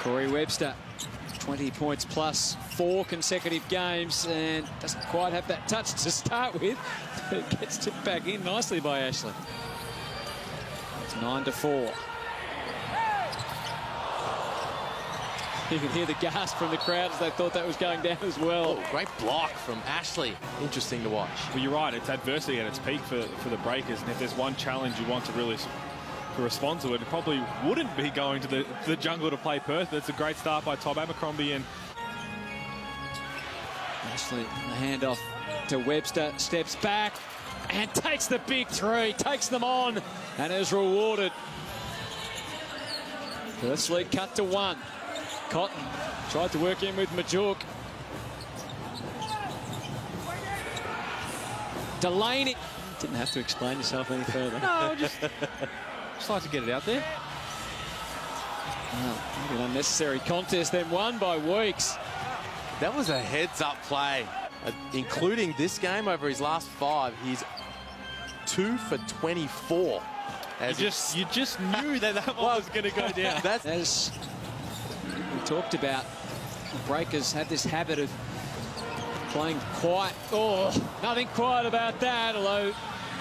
Corey Webster, 20 points plus 4 consecutive games, and doesn't quite have that touch to start with. It gets tipped back in nicely by Ashley. It's 9-4. You can hear the gasp from the crowd as they thought that was going down as well. Oh, great block from Ashley. Interesting to watch. Well, you're right. It's adversity at its peak for the Breakers. And if there's one challenge you want to really respond to it, it probably wouldn't be going to the jungle to play Perth. But it's a great start by Tom Abercrombie. And Ashley, the handoff to Webster, steps back and takes the big three, takes them on, and is rewarded. Perth's lead cut to 1. Cotton tried to work in with Majuk. Delaney. Didn't have to explain yourself any further. no, just like to get it out there. Well, maybe an unnecessary contest, then won by Weeks. That was a heads-up play. Including this game, over his last 5, he's 2 for 24. You just knew that one was going to go down. As we talked about, the Breakers have this habit of playing quiet. Oh, nothing quiet about that, although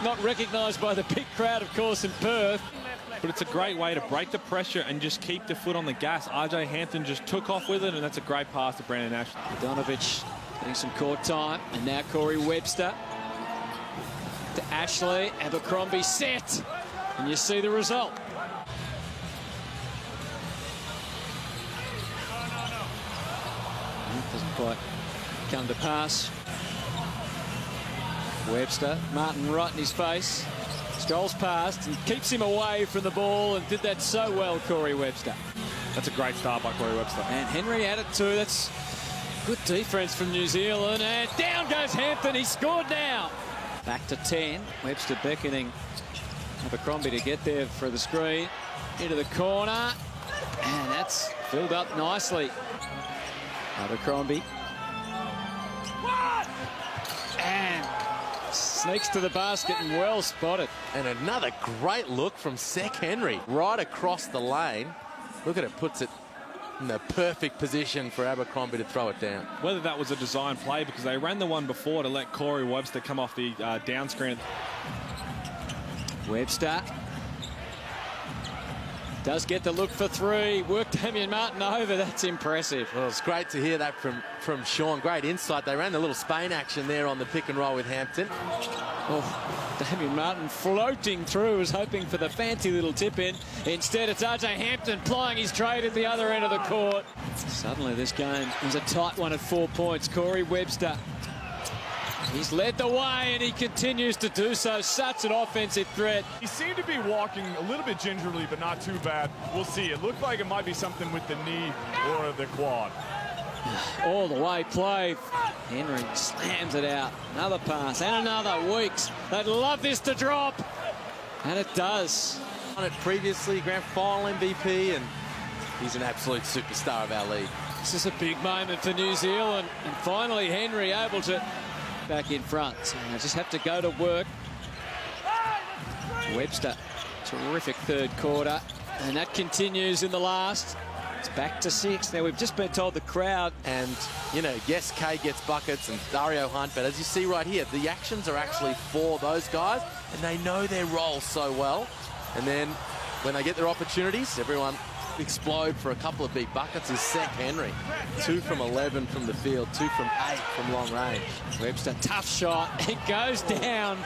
not recognised by the big crowd, of course, in Perth. But it's a great way to break the pressure and just keep the foot on the gas. RJ Hampton just took off with it, and that's a great pass to Brandon Ashley. Donovich getting some court time, and now Corey Webster to Ashley. Abercrombie set, and you see the result. Doesn't quite come to pass. Webster, Martin right in his face, strolls past and keeps him away from the ball, and did that so well, Corey Webster. That's a great start by Corey Webster. And Henry at it too. That's good defense from New Zealand, and down goes Hampton. He scored now. Back to 10. Webster beckoning Abercrombie to get there for the screen. Into the corner, and that's filled up nicely. Abercrombie. And sneaks to the basket, and well spotted. And another great look from Sek Henry right across the lane. Look at it, puts it in the perfect position for Abercrombie to throw it down. Whether that was a design play, because they ran the one before to let Corey Webster come off the down screen. Webster does get the look for 3. Worked Damian Martin over. That's impressive. Well, it's great to hear that from Sean. Great insight. They ran the little Spain action there on the pick and roll with Hampton. Oh, Damian Martin floating through, was hoping for the fancy little tip in. Instead, it's RJ Hampton plying his trade at the other end of the court. Suddenly, this game is a tight one at 4 points. Corey Webster. He's led the way, and he continues to do so. Such an offensive threat. He seemed to be walking a little bit gingerly, but not too bad. We'll see. It looked like it might be something with the knee or the quad. All the way play. Henry slams it out. Another pass and another. Weeks. They'd love this to drop. And it does. Won it previously, grand final MVP, and he's an absolute superstar of our league. This is a big moment for New Zealand. And finally, Henry able to back in front. So they just have to go to work. Webster, terrific third quarter. And that continues in the last. It's back to 6. Now, we've just been told the crowd. And, you know, yes, Kay gets buckets and Dario Hunt, but as you see right here, the actions are actually for those guys, and they know their role so well. And then when they get their opportunities, everyone explode for a couple of big buckets. Is Sek Henry. 2 from 11 from the field, 2 from 8 from long range. Webster, tough shot. It goes down.